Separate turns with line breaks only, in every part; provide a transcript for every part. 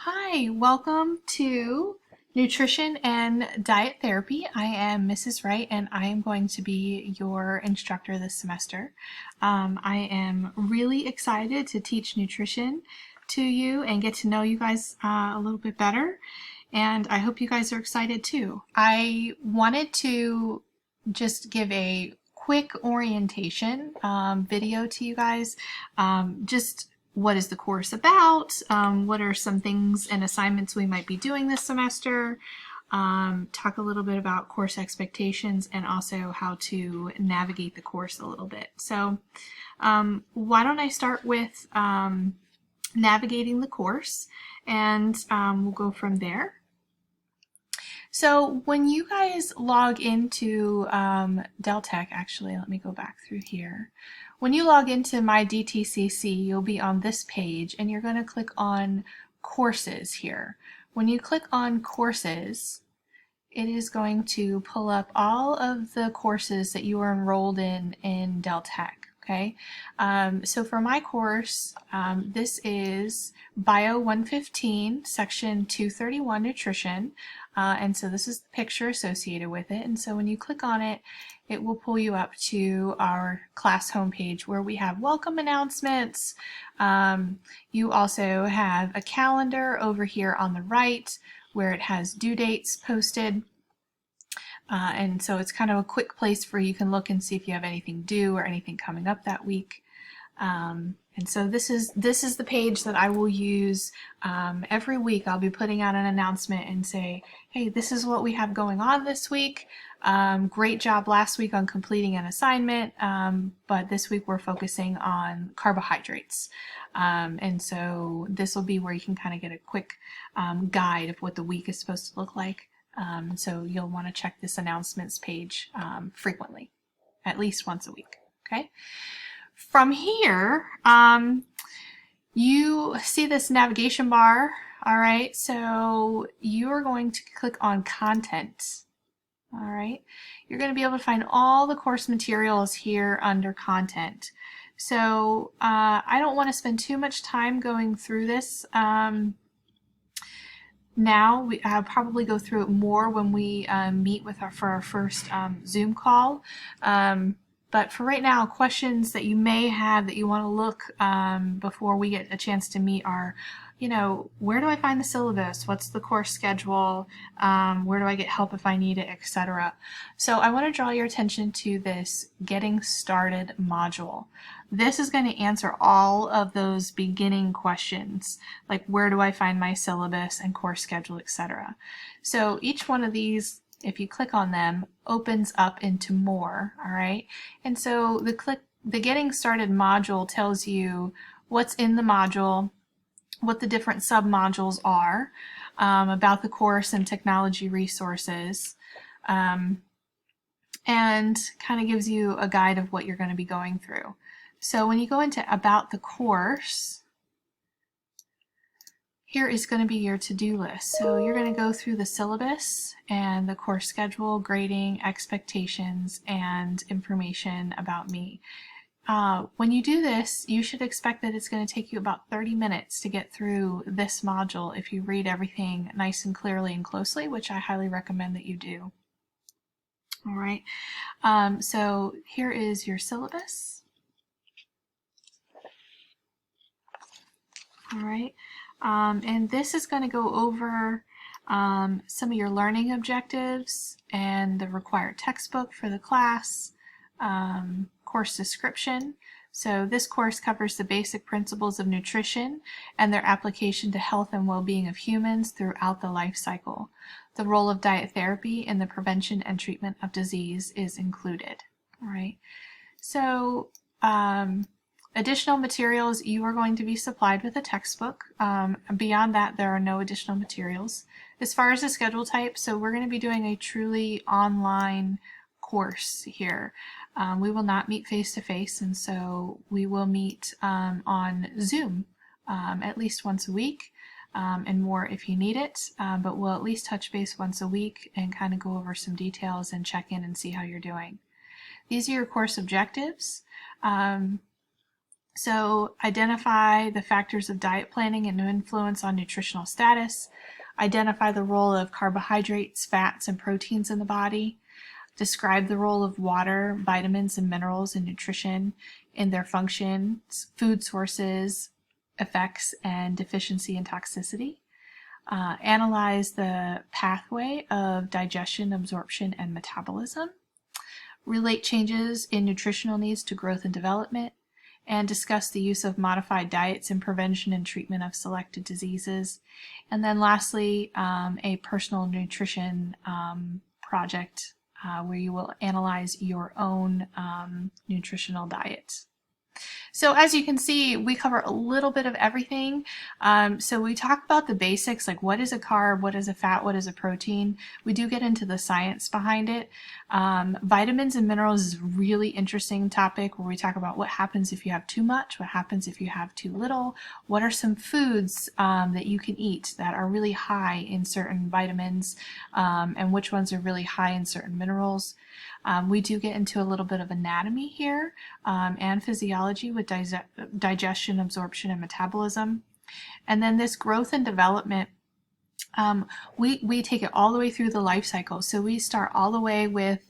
Hi, welcome to Nutrition and Diet Therapy. I am Mrs. Wright and I am going to be your instructor this semester. I am really excited to teach nutrition to you and get to know you guys a little bit better. And I hope you guys are excited too. I wanted to just give a quick orientation video to you guys. Just what is the course about? What are some things and assignments we might be doing this semester? Talk a little bit about course expectations and also how to navigate the course a little bit. So why don't I start with navigating the course, and we'll go from there. So when you guys log into Deltec, actually, let me go back through here. When you log into My DTCC, you'll be on this page and you're going to click on Courses here. When you click on Courses, it is going to pull up all of the courses that you are enrolled in Deltec. Okay, so for my course, this is Bio 115, Section 231 Nutrition, and so this is the picture associated with it. And so when you click on it, it will pull you up to our class homepage where we have welcome announcements. You also have a calendar over here on the right where it has due dates posted. And so it's kind of a quick place where you can look and see if you have anything due or anything coming up that week. And so this is the page that I will use every week. I'll be putting out an announcement and say, hey, this is what we have going on this week. Great job last week on completing an assignment, but this week we're focusing on carbohydrates. And so this will be where you can kind of get a quick guide of what the week is supposed to look like. So you'll want to check this announcements page frequently, at least once a week. Okay. From here, you see this navigation bar. All right. So you are going to click on Content. All right. You're going to be able to find all the course materials here under Content. So I don't want to spend too much time going through this. Now I'll probably go through it more when we meet with for our first Zoom call. But for right now, questions that you may have that you want to look before we get a chance to meet are, where do I find the syllabus? What's the course schedule? Where do I get help if I need it, etc. So I want to draw your attention to this Getting Started module. This is going to answer all of those beginning questions, like where do I find my syllabus and course schedule, etc. So each one of these, if you click on them, opens up into more, all right? And so the Getting Started module tells you what's in the module, what the different sub-modules are, about the course and technology resources, and kind of gives you a guide of what you're going to be going through. So when you go into About the Course, here is going to be your to-do list. So you're going to go through the syllabus and the course schedule, grading, expectations, and information about me. When you do this, you should expect that it's going to take you about 30 minutes to get through this module if you read everything nice and clearly and closely, which I highly recommend that you do. All right, so here is your syllabus. All right, and this is going to go over some of your learning objectives and the required textbook for the class, course description. So this course covers the basic principles of nutrition and their application to health and well-being of humans throughout the life cycle. The role of diet therapy in the prevention and treatment of disease is included. All right. So additional materials, you are going to be supplied with a textbook. Beyond that, there are no additional materials. As far as the schedule type, so we're going to be doing a truly online course here. We will not meet face-to-face, and so we will meet on Zoom at least once a week, and more if you need it, but we'll at least touch base once a week and kind of go over some details and check in and see how you're doing. These are your course objectives. So identify the factors of diet planning and influence on nutritional status. Identify the role of carbohydrates, fats, and proteins in the body. Describe the role of water, vitamins, and minerals in nutrition in their functions, food sources, effects, and deficiency and toxicity. Analyze the pathway of digestion, absorption, and metabolism. Relate changes in nutritional needs to growth and development, and discuss the use of modified diets in prevention and treatment of selected diseases. And then lastly, a personal nutrition project where you will analyze your own nutritional diet. So as you can see, we cover a little bit of everything. So we talk about the basics, like what is a carb, what is a fat, what is a protein. We do get into the science behind it. Vitamins and minerals is a really interesting topic where we talk about what happens if you have too much, what happens if you have too little, what are some foods that you can eat that are really high in certain vitamins, and which ones are really high in certain minerals. We do get into a little bit of anatomy here and physiology with digestion, absorption, and metabolism. And then this growth and development, we take it all the way through the life cycle. So we start all the way with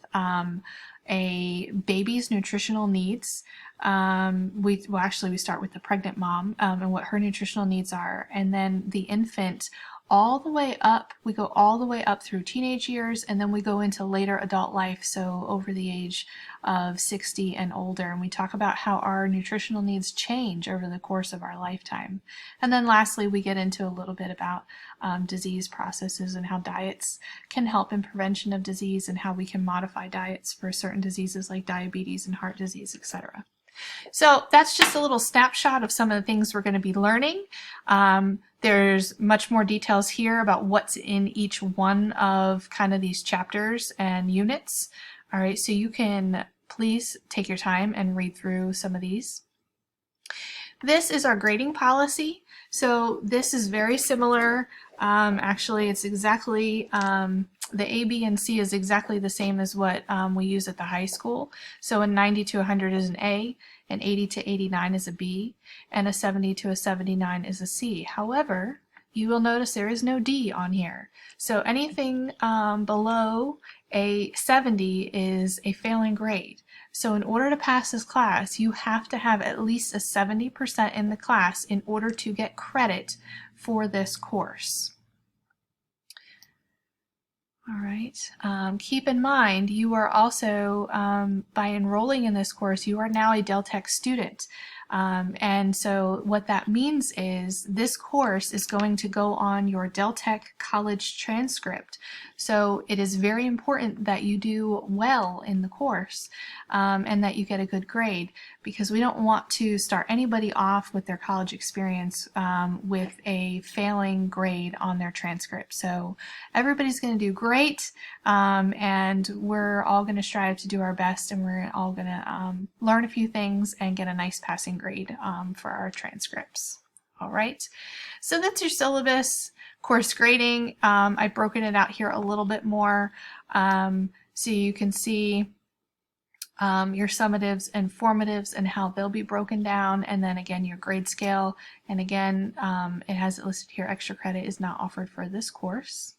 a baby's nutritional needs. We start with the pregnant mom and what her nutritional needs are, and then the infant all the way up. We go all the way up through teenage years, and then we go into later adult life, so over the age of 60 and older, and we talk about how our nutritional needs change over the course of our lifetime. And then lastly, we get into a little bit about disease processes and how diets can help in prevention of disease and how we can modify diets for certain diseases like diabetes and heart disease, etc. So that's just a little snapshot of some of the things we're going to be learning. There's much more details here about what's in each one of kind of these chapters and units. All right, so you can please take your time and read through some of these. This is our grading policy. So this is very similar. Actually, it's exactly, the A, B, and C is exactly the same as what we use at the high school. So a 90 to 100 is an A, an 80 to 89 is a B, and a 70 to a 79 is a C. However, you will notice there is no D on here. So anything below a 70 is a failing grade. So in order to pass this class, you have to have at least a 70% in the class in order to get credit for this course. All right. Keep in mind, you are also, by enrolling in this course, you are now a Deltec student. And so what that means is this course is going to go on your Deltec college transcript. So it is very important that you do well in the course and that you get a good grade, because we don't want to start anybody off with their college experience with a failing grade on their transcript. So everybody's going to do great, and we're all going to strive to do our best, and we're all going to learn a few things and get a nice passing grade for our transcripts. All right, so that's your syllabus. Course grading, I've broken it out here a little bit more so you can see your summatives and formatives and how they'll be broken down, and then again your grade scale, and again it has it listed here, extra credit is not offered for this course.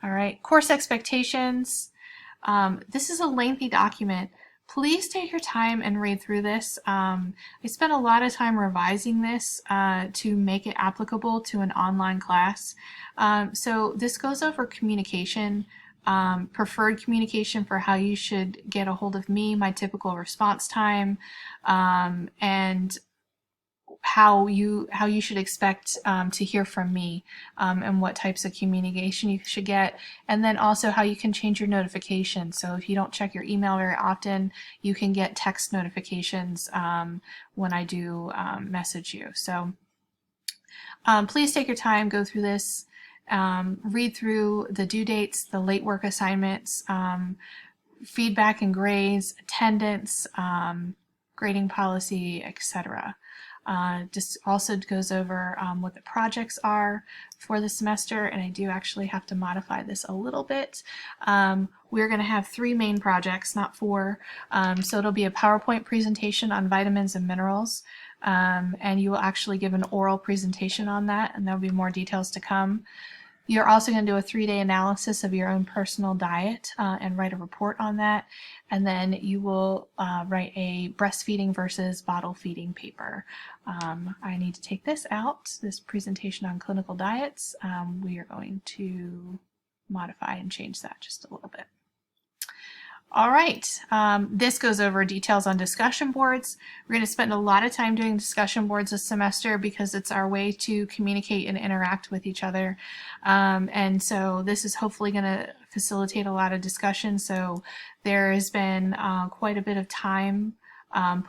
All right, course expectations. This is a lengthy document. Please take your time and read through this. I spent a lot of time revising this to make it applicable to an online class. So this goes over communication, preferred communication for how you should get a hold of me, my typical response time, and how you should expect to hear from me, and what types of communication you should get, and then also how you can change your notifications. So if you don't check your email very often, you can get text notifications when I do message you. So please take your time, go through this, read through the due dates, the late work assignments, feedback and grades, attendance, grading policy, etc. Just also goes over what the projects are for the semester, and I do actually have to modify this a little bit. We're going to have 3 main projects, not 4. So it'll be a PowerPoint presentation on vitamins and minerals, and you will actually give an oral presentation on that, and there'll be more details to come. You're also going to do a 3-day analysis of your own personal diet and write a report on that. And then you will write a breastfeeding versus bottle feeding paper. I need to take this out, this presentation on clinical diets. We are going to modify and change that just a little bit. All right, this goes over details on discussion boards. We're going to spend a lot of time doing discussion boards this semester because it's our way to communicate and interact with each other. And so this is hopefully going to facilitate a lot of discussion. So there has been quite a bit of time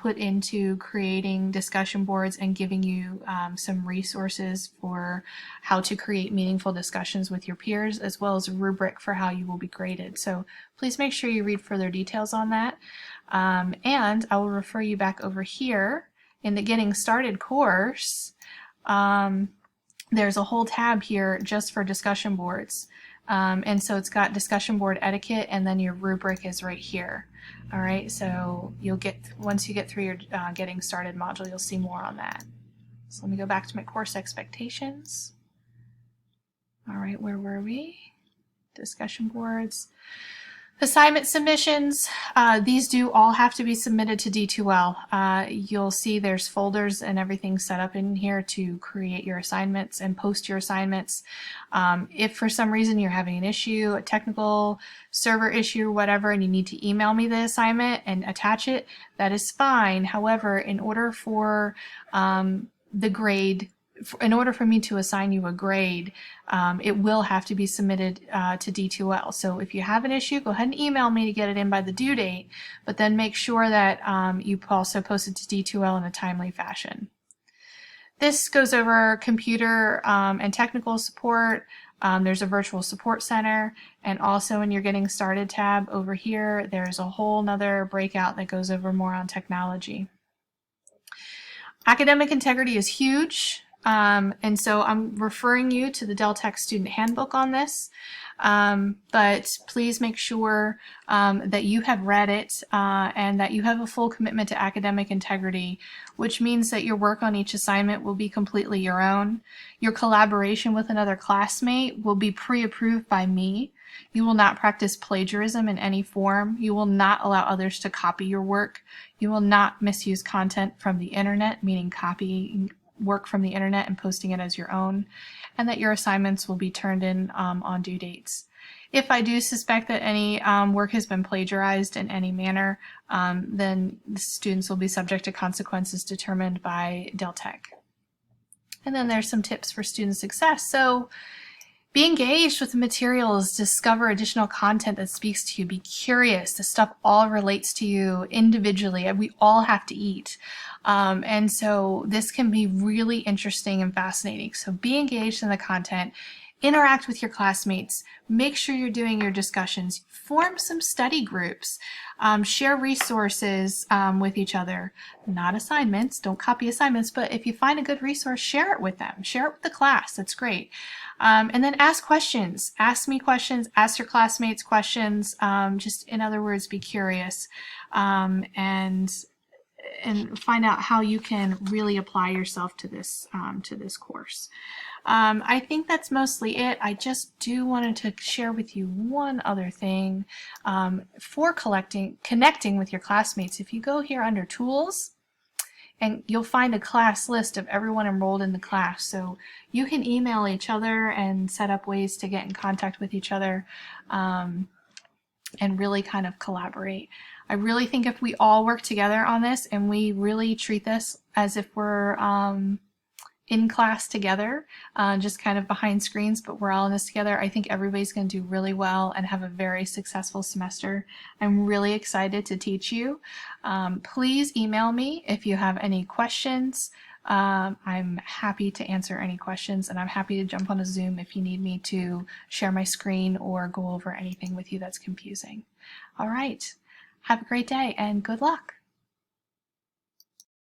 put into creating discussion boards and giving you some resources for how to create meaningful discussions with your peers, as well as a rubric for how you will be graded. So please make sure you read further details on that. And I will refer you back over here in the Getting Started course. There's a whole tab here just for discussion boards. And so it's got discussion board etiquette, and then your rubric is right here. All right, so you'll get, once you get through your Getting Started module, you'll see more on that. So let me go back to my course expectations. All right, where were we? Discussion boards. Assignment submissions, these do all have to be submitted to D2L. You'll see there's folders and everything set up in here to create your assignments and post your assignments. If for some reason you're having an issue, a technical server issue, whatever, and you need to email me the assignment and attach it, that is fine. However, in order for the grade, in order for me to assign you a grade, it will have to be submitted to D2L. So if you have an issue, go ahead and email me to get it in by the due date, but then make sure that you also post it to D2L in a timely fashion. This goes over computer and technical support. There's a virtual support center, and also in your Getting Started tab over here, there's a whole nother breakout that goes over more on technology. Academic integrity is huge. And so I'm referring you to the Deltek Student Handbook on this, but please make sure that you have read it and that you have a full commitment to academic integrity, which means that your work on each assignment will be completely your own. Your collaboration with another classmate will be pre-approved by me. You will not practice plagiarism in any form. You will not allow others to copy your work. You will not misuse content from the internet, meaning copying work from the internet and posting it as your own, and that your assignments will be turned in on due dates. If I do suspect that any work has been plagiarized in any manner, then the students will be subject to consequences determined by Deltek. And then there's some tips for student success. So be engaged with the materials, discover additional content that speaks to you, be curious. This stuff all relates to you individually. We all have to eat. And so this can be really interesting and fascinating. So be engaged in the content, interact with your classmates, make sure you're doing your discussions, form some study groups, share resources with each other, not assignments, don't copy assignments, but if you find a good resource, share it with them, share it with the class, that's great. And then ask questions, ask me questions, ask your classmates questions, just in other words, be curious, and find out how you can really apply yourself to this course. I think that's mostly it. I just wanted to share with you one other thing for connecting with your classmates. If you go here under Tools, and you'll find a class list of everyone enrolled in the class. So you can email each other and set up ways to get in contact with each other and really kind of collaborate. I really think if we all work together on this and we really treat this as if we're in class together, just kind of behind screens, but we're all in this together, I think everybody's going to do really well and have a very successful semester. I'm really excited to teach you. Please email me if you have any questions. I'm happy to answer any questions, and I'm happy to jump on a Zoom if you need me to share my screen or go over anything with you that's confusing. All right. Have a great day and good luck.